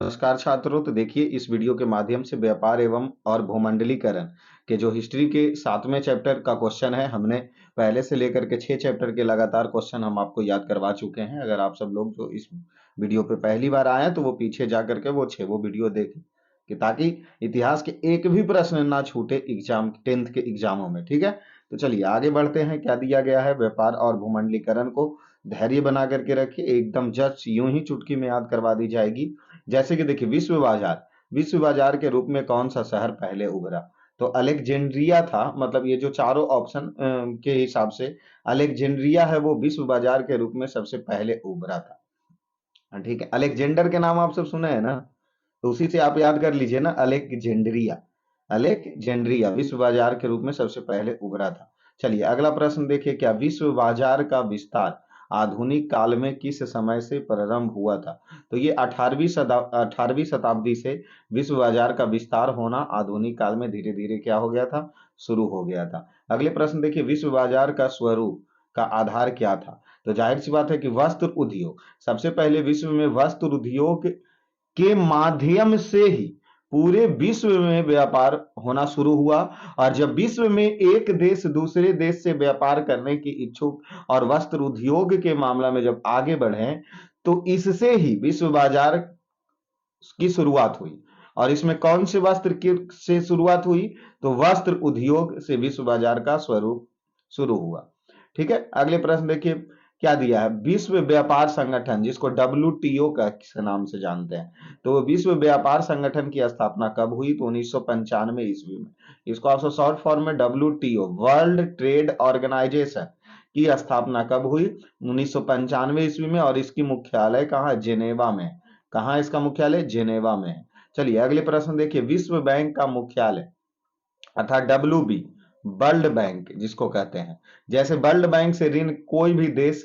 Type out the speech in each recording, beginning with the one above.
नमस्कार छात्रों। तो देखिए, इस वीडियो के माध्यम से व्यापार एवं और भूमंडलीकरण के जो हिस्ट्री के 7वें चैप्टर का क्वेश्चन है, हमने पहले से लेकर के 6 चैप्टर के लगातार क्वेश्चन हम आपको याद करवा चुके हैं। अगर आप सब लोग जो इस वीडियो पे पहली बार आए हैं तो वो पीछे जा करके वो वीडियो देखें कि ताकि इतिहास के एक भी प्रश्न ना छूटे एग्जाम 10th के एग्जामों में। ठीक है, तो चलिए आगे बढ़ते हैं। क्या दिया गया है? व्यापार और भूमंडलीकरण को धैर्य बना करके रखिए, एकदम जस्ट यूं ही चुटकी में याद करवा दी जाएगी। जैसे कि देखिए, विश्व बाजार के रूप में कौन सा शहर पहले उभरा? तो अलेक्जेंड्रिया था। मतलब ये जो चारों ऑप्शन के हिसाब से अलेक्जेंड्रिया है वो विश्व बाजार के रूप में सबसे पहले उभरा था। ठीक है, अलेक्जेंडर के नाम आप सब सुने हैं ना, तो उसी से आप याद कर लीजिए ना, अलेक्जेंड्रिया। अलेक्जेंड्रिया विश्व बाजार के रूप में सबसे पहले उभरा था। चलिए अगला प्रश्न देखिए, क्या विश्व बाजार का विस्तार आधुनिक काल में किस समय से प्रारंभ हुआ था? तो ये 18वीं शताब्दी से विश्व बाजार का विस्तार होना आधुनिक काल में धीरे धीरे क्या हो गया था? शुरू हो गया था। अगले प्रश्न देखिए, विश्व बाजार का स्वरूप का आधार क्या था? तो जाहिर सी बात है कि वस्त्र उद्योग। सबसे पहले विश्व में वस्त्र उद्योग के माध्यम से ही पूरे विश्व में व्यापार होना शुरू हुआ। और जब विश्व में एक देश दूसरे देश से व्यापार करने की इच्छुक और वस्त्र उद्योग के मामला में जब आगे बढ़े, तो इससे ही विश्व बाजार की शुरुआत हुई। और इसमें कौन से वस्त्र की से शुरुआत हुई? तो वस्त्र उद्योग से विश्व बाजार का स्वरूप शुरू हुआ। ठीक है, अगले प्रश्न देखिए, क्या दिया है? विश्व व्यापार संगठन, जिसको WTO का नाम से जानते हैं, तो विश्व व्यापार संगठन की स्थापना कब हुई? तो 1995 ईस्वी में। इसको आप शॉर्ट फॉर्म में WTO, वर्ल्ड ट्रेड ऑर्गेनाइजेशन की स्थापना कब हुई? 1995 ईस्वी में। और इसकी मुख्यालय कहाँ है? जेनेवा में। कहाँ इसका मुख्यालय? जेनेवा में है। चलिए अगले प्रश्न देखिए, विश्व बैंक का मुख्यालय अर्थात WB, वर्ल्ड बैंक जिसको कहते हैं, जैसे वर्ल्ड बैंक से ऋण कोई भी देश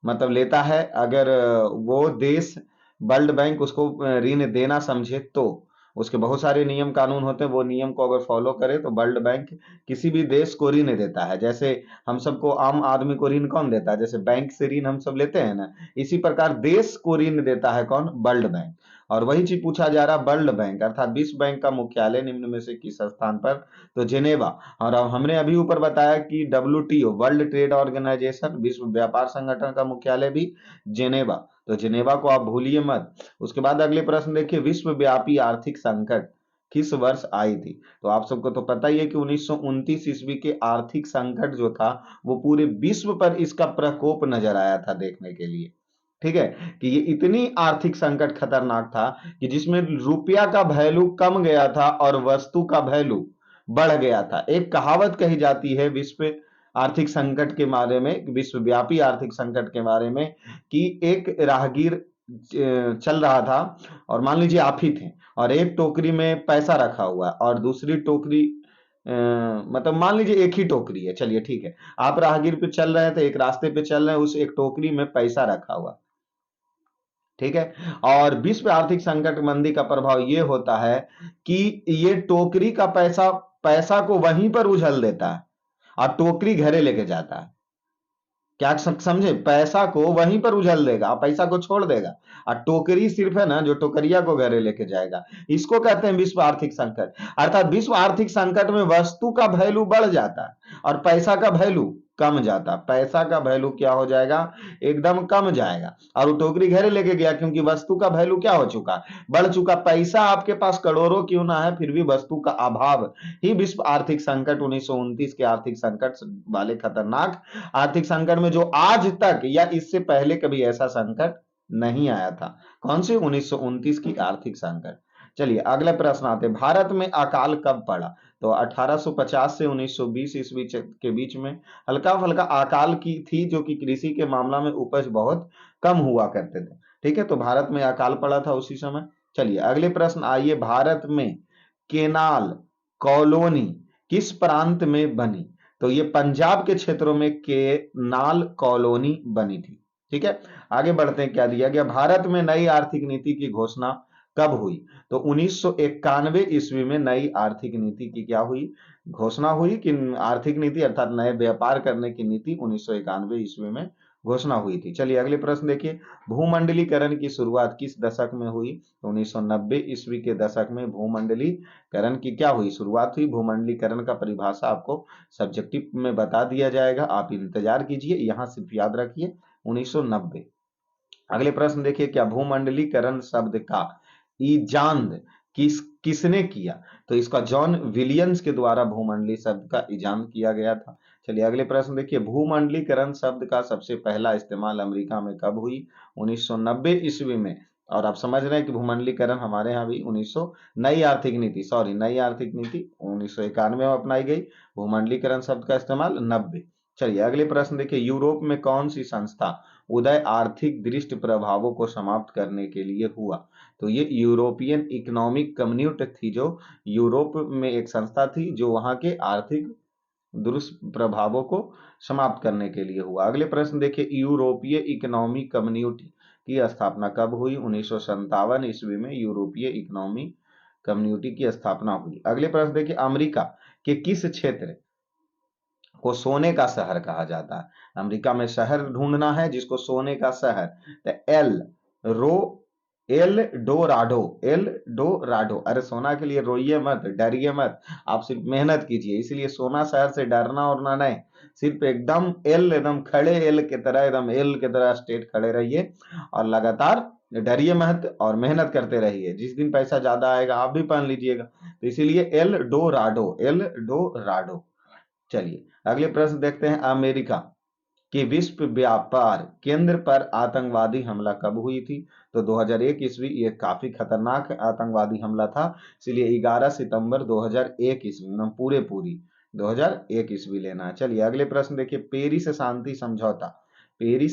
मतलब लेता है, अगर वो देश वर्ल्ड बैंक उसको ऋण देना समझे तो उसके बहुत सारे नियम कानून होते हैं। वो नियम को अगर फॉलो करे तो वर्ल्ड बैंक किसी भी देश को ऋण देता है। जैसे हम सबको, आम आदमी को ऋण कौन देता है? जैसे बैंक से ऋण हम सब लेते हैं ना, इसी प्रकार देश को ऋण देता है कौन? World bank. और वही चीज पूछा जा रहा, वर्ल्ड बैंक अर्थात विश्व बैंक का मुख्यालय निम्न में से किस स्थान पर? तो जेनेवा। और अब हमने अभी ऊपर बताया कि WTO, वर्ल्ड ट्रेड ऑर्गेनाइजेशन, विश्व व्यापार संगठन का मुख्यालय भी जेनेवा। तो जेनेवा को आप भूलिए मत। उसके बाद अगले प्रश्न देखिए, विश्वव्यापी आर्थिक संकट किस वर्ष आई थी? तो आप सबको तो पता ही है कि 1929 ईस्वी के आर्थिक संकट जो था वो पूरे विश्व पर इसका प्रकोप नजर आया था देखने के लिए। ठीक है, कि ये इतनी आर्थिक संकट खतरनाक था कि जिसमें रुपया का वैल्यू कम गया था और वस्तु का वैल्यू बढ़ गया था। एक कहावत कही जाती है विश्व आर्थिक संकट के बारे में, विश्वव्यापी आर्थिक संकट के बारे में, कि एक राहगीर चल रहा था और मान लीजिए आप ही थे, और एक टोकरी में पैसा रखा हुआ है और दूसरी टोकरी मतलब मान लीजिए एक ही टोकरी है। चलिए ठीक है, आप राहगीर पे चल रहे थे, एक रास्ते पे चल रहे हैं, उस एक टोकरी में पैसा रखा हुआ। ठीक है, और विश्व आर्थिक संकट मंदी का प्रभाव ये होता है कि ये टोकरी का पैसा पैसा को वहीं पर उछल देता है और टोकरी घरे लेके जाता है। क्या समझे? पैसा को वहीं पर उछल देगा, पैसा को छोड़ देगा, और टोकरी सिर्फ है ना जो टोकरिया को घरे लेके जाएगा। इसको कहते हैं विश्व आर्थिक संकट। अर्थात विश्व आर्थिक संकट में वस्तु का वैल्यू बढ़ जाता है और पैसा का वैल्यू कम जाता। पैसा का वैल्यू क्या हो जाएगा? एकदम कम जाएगा। और वो टोकरी घरे लेके गया क्योंकि वस्तु का वैल्यू क्या हो चुका? बढ़ चुका। पैसा आपके पास करोड़ों क्यों ना है, फिर भी वस्तु का अभाव ही विश्व आर्थिक संकट, 1929 के आर्थिक संकट वाले खतरनाक आर्थिक संकट में, जो आज तक या इससे पहले कभी ऐसा संकट नहीं आया था। कौन से? 1929 की आर्थिक संकट। चलिए अगला प्रश्न आते हैं, भारत में अकाल कब पड़ा? तो 1850 से 1920 ईस्वी के बीच में हल्का फुल्का अकाल की थी, जो कि कृषि के मामला में उपज बहुत कम हुआ करते थे। ठीक है, तो भारत में अकाल पड़ा था उसी समय। चलिए अगले प्रश्न आइए, भारत में केनाल कॉलोनी किस प्रांत में बनी? तो ये पंजाब के क्षेत्रों में केनाल कॉलोनी बनी थी। ठीक है, आगे बढ़ते हैं। क्या दिया गया? भारत में नई आर्थिक नीति की घोषणा कब हुई? तो 1991 ईस्वी में नई आर्थिक नीति की क्या हुई? घोषणा हुई। कि आर्थिक नीति अर्थात नए व्यापार करने की नीति 1991 ईस्वी में घोषणा हुई थी। चलिए अगले प्रश्न देखिए, भूमंडलीकरण की शुरुआत किस दशक में हुई? तो 1990 ईस्वी के दशक में भूमंडलीकरण की क्या हुई? शुरुआत हुई। भूमंडलीकरण का परिभाषा आपको सब्जेक्टिव में बता दिया जाएगा, आप इंतजार कीजिए, यहाँ सिर्फ याद रखिए 1990। अगले प्रश्न देखिए, क्या भूमंडलीकरण शब्द का ईजाद किसने किया? तो इसका जॉन विलियम्स के द्वारा भूमंडली शब्द का ईजाद किया गया था। चलिए अगले प्रश्न देखिए, भूमंडलीकरण शब्द का सबसे पहला इस्तेमाल अमेरिका में कब हुई? 1990 ईस्वी में। और आप समझ रहे हैं कि भूमंडलीकरण हमारे यहाँ भी 1900 नई आर्थिक नीति 1991 में अपनाई गई। भूमंडलीकरण शब्द का इस्तेमाल 90। चलिए अगले प्रश्न देखिए, यूरोप में कौन सी संस्था उदय आर्थिक दृष्टि प्रभावों को समाप्त करने के लिए हुआ? तो ये यूरोपियन इकोनॉमिक कम्युनिटी थी, जो यूरोप में एक संस्था थी जो वहां के आर्थिक दुष्प्रभावों को समाप्त करने के लिए हुआ। अगले प्रश्न देखिए, यूरोपीय इकोनॉमिक कम्युनिटी की स्थापना कब हुई? 1957 ईस्वी में यूरोपीय इकोनॉमिक कम्युनिटी की स्थापना हुई। अगले प्रश्न देखिए, अमेरिका के किस क्षेत्र को सोने का शहर कहा जाता है? अमेरिका में शहर ढूंढना है जिसको सोने का शहर, तो एल डोराडो। अरे सोना के लिए रोइए मत, डरिए मत, आप सिर्फ मेहनत कीजिए। इसलिए सोना शहर से डरना और ना नहीं, सिर्फ एकदम एकदम खड़े एल की तरह, एकदम एल की तरह स्टेट खड़े रहिए और लगातार डरिए मत और मेहनत करते रहिए। जिस दिन पैसा ज्यादा आएगा आप भी पहन लीजिएगा। तो इसीलिए एल डोराडो। चलिए अगले प्रश्न देखते हैं, अमेरिका के विश्व व्यापार केंद्र पर आतंकवादी हमला कब हुई थी? तो 2001 ईस्वी। ये काफी खतरनाक आतंकवादी हमला था, इसलिए 11 सितंबर 2001 ईस्वी में पूरी 2001 ईस्वी लेना है। चलिए अगले प्रश्न देखिए, पेरिस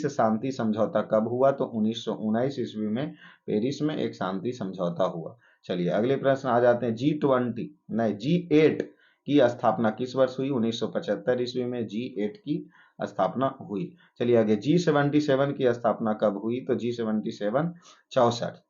शांति समझौता कब हुआ? तो 1919 ईस्वी में पेरिस में एक शांति समझौता हुआ। चलिए अगले प्रश्न आ जाते हैं, G8 की स्थापना किस वर्ष हुई? 1975 ईस्वी में G8 की स्थापना हुई। चलिए आगे, G77 की स्थापना कब हुई? तो G77 64।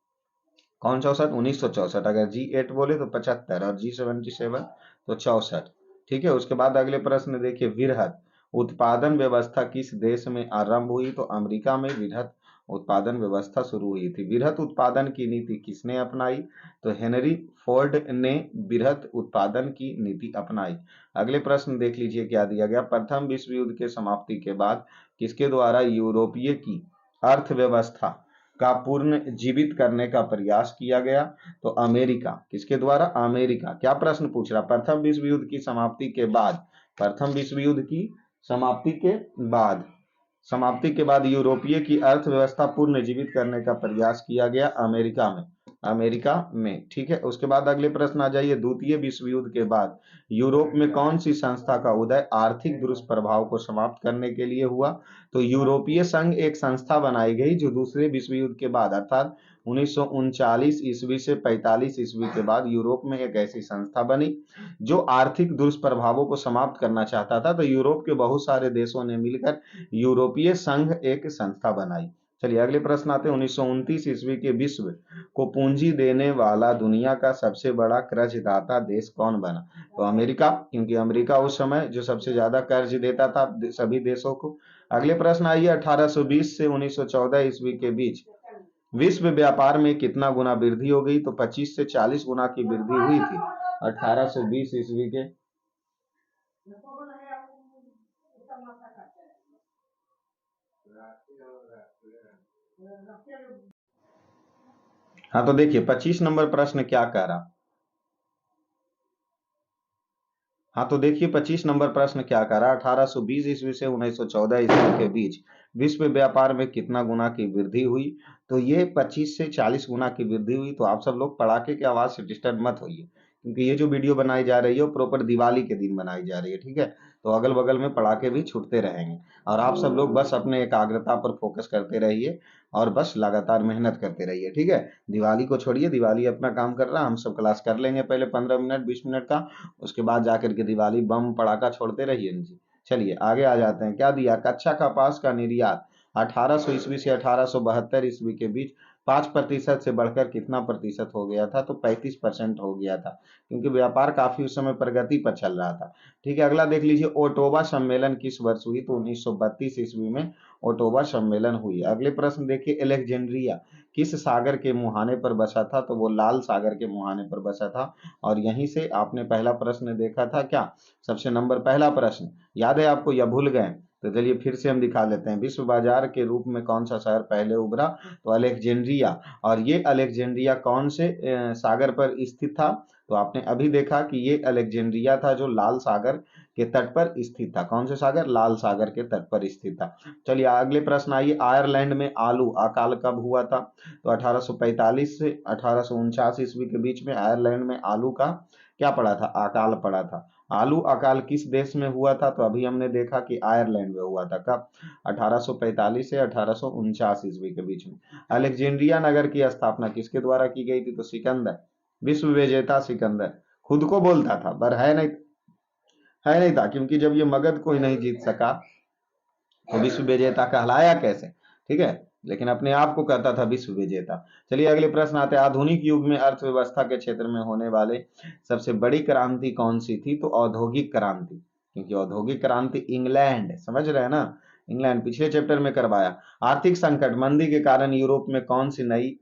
कौन 64? 1964। अगर G8 बोले तो 75 और G77 तो 64। ठीक है। उसके बाद अगले प्रश्न देखिए, वृहत उत्पादन व्यवस्था किस देश में आरंभ हुई? तो अमेरिका में वृहत उत्पादन व्यवस्था शुरू हुई थी। वृहत उत्पादन की नीति किसने अपनाई? तो हेनरी फोर्ड ने वृहत उत्पादन की नीति अपनाई। अगले प्रश्न देख लीजिए क्या दिया गया, प्रथम विश्व युद्ध के समाप्ति के बाद किसके द्वारा यूरोपीय की अर्थव्यवस्था का पुनः जीवित करने का प्रयास किया गया? तो अमेरिका। किसके द्वारा? अमेरिका। क्या प्रश्न पूछ रहा, प्रथम विश्व युद्ध की समाप्ति के बाद, प्रथम विश्व युद्ध की समाप्ति के बाद यूरोपीय की अर्थव्यवस्था पुनर्जीवित करने का प्रयास किया गया अमेरिका में। ठीक है। उसके बाद अगले प्रश्न आ जाइए, द्वितीय विश्व युद्ध के बाद यूरोप में कौन सी संस्था का उदय आर्थिक दुष्प्रभाव को समाप्त करने के लिए हुआ? तो यूरोपीय संघ एक संस्था बनाई गई जो दूसरे विश्व युद्ध के बाद अर्थात 1939 ईस्वी से 45 ईस्वी के बाद यूरोप में एक ऐसी संस्था बनी जो आर्थिक दुष्प्रभावों को समाप्त करना चाहता था। तो यूरोप के बहुत सारे देशों ने मिलकर यूरोपीय संघ एक संस्था बनाई। चलिए अगले प्रश्न आते हैं, 1929 ईस्वी के विश्व को पूंजी देने वाला दुनिया का सबसे बड़ा कर्जदाता देश कौन बना? तो अमेरिका, क्योंकि अमेरिका उस समय जो सबसे ज्यादा कर्ज देता था सभी देशों को। अगले प्रश्न आइए, 1820 से 1914 ईस्वी के बीच विश्व व्यापार में कितना गुना वृद्धि हो गई? तो 25 से 40 गुना की वृद्धि हुई थी 1820 ईस्वी के। हाँ तो देखिए 25 नंबर प्रश्न क्या कह रहा, हाँ तो देखिए 25 नंबर प्रश्न क्या कह रहा है, 1820 ईस्वी से 1914 ईस्वी के बीच विश्व व्यापार में कितना गुना की वृद्धि हुई? तो ये 25 से 40 गुना की वृद्धि हुई। तो आप सब लोग पटाखे की आवाज से डिस्टर्ब मत होइए, क्योंकि ये जो वीडियो बनाई जा रही है वो प्रॉपर दिवाली के दिन बनाई जा रही है। ठीक है। तो अगल बगल में पटाखे भी छूटते रहेंगे और आप सब लोग बस अपने एकाग्रता पर फोकस करते रहिए और बस लगातार मेहनत करते रहिए। ठीक है। दिवाली को छोड़िए, दिवाली अपना काम कर रहा है, हम सब क्लास कर लेंगे पहले 15 मिनट 20 मिनट का, उसके बाद जाकर के दिवाली बम पड़ाका छोड़ते रहिए जी। चलिए आगे आ जाते हैं, क्या दिया, कच्चा कपास का निर्यात 1800 ईस्वी से 1872 ईस्वी के बीच 5% से बढ़कर कितना प्रतिशत हो गया था, तो 35% हो गया था, क्योंकि व्यापार काफी उस समय प्रगति पर चल रहा था। ठीक है, अगला देख लीजिए, ओटोवा सम्मेलन किस वर्ष हुई, तो 1932 ईस्वी में ओटोवा सम्मेलन हुई। अगले प्रश्न देखिए, अलेक्जेंड्रिया किस सागर के मुहाने पर बसा था, तो वो लाल सागर के मुहाने पर बसा था। और यहीं से आपने पहला प्रश्न देखा था क्या, सबसे नंबर पहला प्रश्न याद है आपको या भूल गए, तो चलिए फिर से हम दिखा देते हैं। विश्व बाजार के रूप में कौन सा शहर पहले उभरा, तो अलेक्जेंड्रिया। और ये अलेक्जेंड्रिया कौन से सागर पर स्थित था, तो आपने अभी देखा कि ये अलेक्जेंड्रिया था जो लाल सागर के तट पर स्थित था। कौन से सागर, लाल सागर के तट पर स्थित था। चलिए अगले प्रश्न आइए, आयरलैंड में आलू अकाल कब हुआ था, तो 1845 से 1849 ईस्वी के बीच में आयरलैंड में आलू का क्या पड़ा था, अकाल पड़ा था। आलू अकाल किस देश में हुआ था, तो अभी हमने देखा कि आयरलैंड में हुआ था। कब, 1845 से 1849 ईस्वी के बीच में। अलेक्जेंड्रिया नगर की स्थापना किसके द्वारा की गई थी, तो सिकंदर, विश्व विजेता सिकंदर। खुद को बोलता था पर है नहीं था, क्योंकि जब ये मगध को ही नहीं जीत सका तो विश्व विजेता कहलाया कैसे। ठीक है, लेकिन अपने आप को कहता था विश्व विजेता। चलिए अगले प्रश्न आते हैं, आधुनिक युग में अर्थव्यवस्था के क्षेत्र में होने वाले सबसे बड़ी क्रांति कौन सी थी, तो औद्योगिक क्रांति, क्योंकि औद्योगिक क्रांति इंग्लैंड, समझ रहे हैं ना, इंग्लैंड पिछले चैप्टर में करवाया। आर्थिक संकट मंदी के कारण यूरोप में कौन सी नई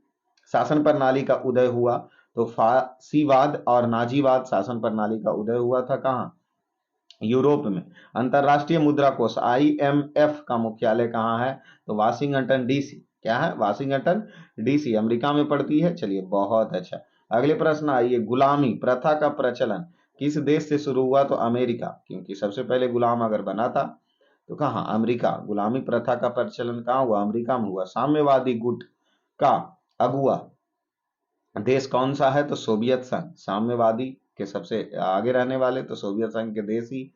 शासन प्रणाली का उदय हुआ, तो फासीवाद और नाजीवाद शासन प्रणाली का उदय हुआ था। कहाँ, यूरोप में। अंतरराष्ट्रीय मुद्रा कोष आईएमएफ का मुख्यालय कहाँ है, तो वाशिंगटन डीसी। क्या है, वाशिंगटन डीसी, अमेरिका में पड़ती है। चलिए बहुत अच्छा। अगले प्रश्न आइए, गुलामी प्रथा का प्रचलन किस देश से शुरू हुआ, तो अमेरिका, क्योंकि सबसे पहले गुलाम अगर बना था तो कहाँ, अमेरिका। गुलामी प्रथा का प्रचलन कहाँ हुआ, अमेरिका में हुआ। साम्यवादी गुट का अगुआ देश कौन सा है, तो सोवियत संघ। साम्यवादी के सबसे आगे रहने वाले तो सोवियत संघ के देश ही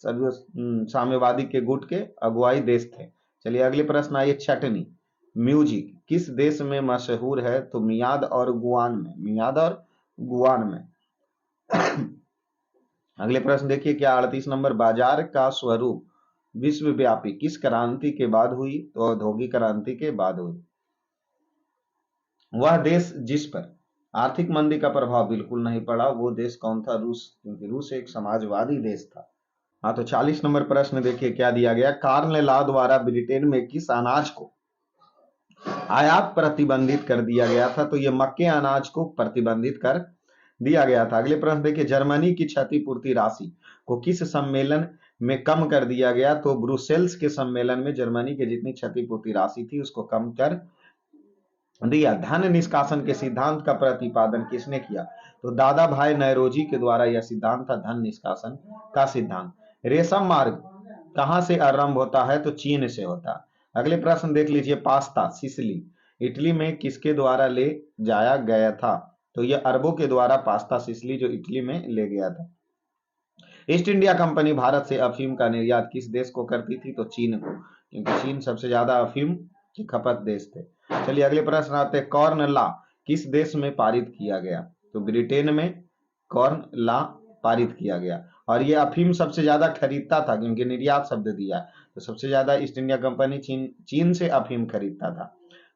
साम्यवादी के गुट के अगुवाई देश थे। चलिए अगले प्रश्न आइए, चटनी म्यूजिक किस देश में मशहूर है, तो मियाद और गुआन में, मियाद और गुआन में। अगले प्रश्न देखिए, क्या 38 नंबर, बाजार का स्वरूप विश्वव्यापी किस क्रांति के बाद हुई, तो औद्योगिक क्रांति के बाद हुई। वह देश जिस पर आर्थिक मंदी का प्रभाव बिल्कुल नहीं पड़ा, वो देश कौन था, रूस, क्योंकि रूस एक समाजवादी देश था। हाँ, तो 40 नंबर प्रश्न देखिए क्या दिया गया, कार्ल लॉ द्वारा ब्रिटेन में किस अनाज को आयात प्रतिबंधित कर दिया गया था, तो ये मक्के अनाज को प्रतिबंधित कर दिया गया था। अगले प्रश्न देखिए, जर्मनी की क्षतिपूर्ति राशि को किस सम्मेलन में कम कर दिया गया, तो ब्रुसेल्स के सम्मेलन में जर्मनी की जितनी क्षतिपूर्ति राशि थी उसको कम कर दिया। धन निष्कासन के सिद्धांत का प्रतिपादन किसने किया, तो दादा भाई नौरोजी के द्वारा यह सिद्धांत था धन निष्कासन का सिद्धांत। रेशम मार्ग कहां से आरंभ होता है, तो चीन से होता है। अगले प्रश्न देख लीजिए, पास्ता सिसिली इटली में किसके द्वारा ले जाया गया था, तो यह अरबों के द्वारा पास्ता सिसिली जो इटली में ले गया था। ईस्ट इंडिया कंपनी भारत से अफीम का निर्यात किस देश को करती थी, तो चीन को, क्योंकि चीन सबसे ज्यादा अफीम की खपत देश थे। चलिए अगले प्रश्न आते हैं, कॉर्न लॉ किस देश में पारित किया गया, तो ब्रिटेन में कॉर्न लॉ पारित किया गया। और ये अफीम सबसे ज्यादा खरीदता था, क्योंकि निर्यात शब्द दिया तो सबसे ज्यादा ईस्ट इंडिया कंपनी चीन से अफीम खरीदता था।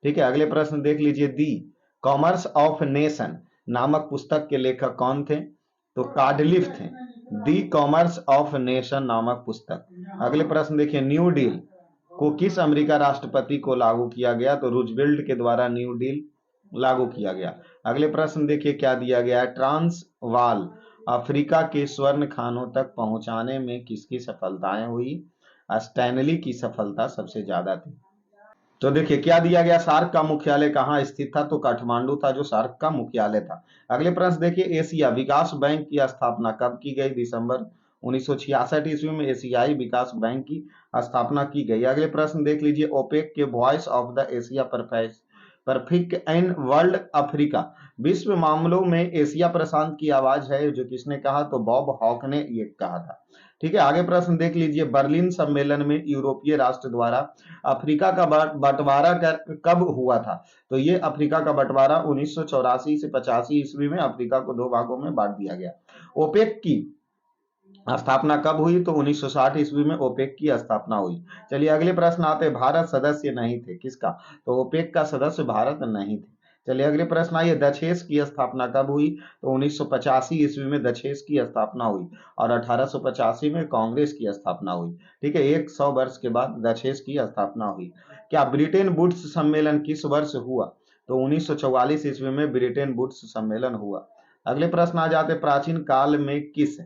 ठीक है, अगले प्रश्न देख लीजिए, दी कॉमर्स ऑफ नेशन नामक पुस्तक के लेखक कौन थे, तो कार्डलिफ थे। दी कॉमर्स ऑफ नेशन नामक पुस्तक। अगले प्रश्न देखिए, न्यू डील को किस अमेरिका राष्ट्रपति को लागू किया गया, तो रूजवेल्ट के द्वारा न्यू डील लागू किया गया। अगले प्रश्न देखिए क्या दिया गया है, ट्रांसवाल अफ्रीका के स्वर्ण खानों तक पहुंचाने में किसकी सफलताएं हुई, स्टैनली की सफलता सबसे ज्यादा थी। तो देखिए क्या दिया गया, सार्क का मुख्यालय कहाँ स्थित था, तो काठमांडू था जो सार्क का मुख्यालय था। अगले प्रश्न देखिए, एशिया विकास बैंक की स्थापना कब की गई, दिसंबर 1966 ईस्वी में एशियाई विकास बैंक की स्थापना की गई। अगले प्रश्न देख लीजिए, ओपेक के voice of the Asia perfect and world Africa विश्व मामलों में एशिया प्रशांत की आवाज है, जो किसने कहा, तो बॉब हॉक ने ये कहा था। ठीक है, आगे प्रश्न देख लीजिए, बर्लिन सम्मेलन में यूरोपीय राष्ट्र द्वारा अफ्रीका का बंटवारा कब हुआ था, तो ये अफ्रीका का बंटवारा 1984 से 85 ईस्वी में अफ्रीका को दो भागों में बांट दिया गया। ओपेक की स्थापना कब हुई, तो 1960 ईस्वी में ओपेक की स्थापना हुई। चलिए अगले प्रश्न आते हैं, भारत सदस्य नहीं थे किसका, तो ओपेक का सदस्य भारत नहीं थे। चलिए अगले प्रश्न आइए, दक्षेस की स्थापना कब हुई? तो 1985 ईस्वी में दक्षेस की स्थापना हुई और 1885 में कांग्रेस की स्थापना हुई। ठीक है, 100 वर्ष के बाद दक्षेस की स्थापना हुई। क्या ब्रिटेन वुड्स सम्मेलन किस वर्ष हुआ? तो 1944 ईस्वी में ब्रिटेन वुड्स सम्मेलन हुआ। अगले प्रश्न आ जाते, प्राचीन काल में किस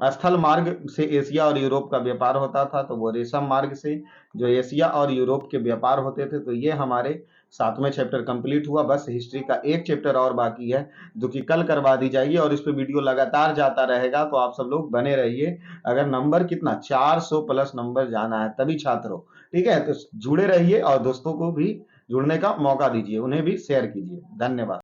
स्थल मार्ग से एशिया और यूरोप का व्यापार होता था? तो वो रेशम मार्ग से जो एशिया और यूरोप के व्यापार होते थे। तो ये हमारे 7वें चैप्टर कंप्लीट हुआ। बस हिस्ट्री का एक चैप्टर और बाकी है जो कि कल करवा दी जाएगी और इस पे वीडियो लगातार जाता रहेगा, तो आप सब लोग बने रहिए। अगर नंबर कितना 400 प्लस नंबर जाना है तभी छात्र हो। ठीक है, तो जुड़े रहिए और दोस्तों को भी जुड़ने का मौका दीजिए, उन्हें भी शेयर कीजिए। धन्यवाद।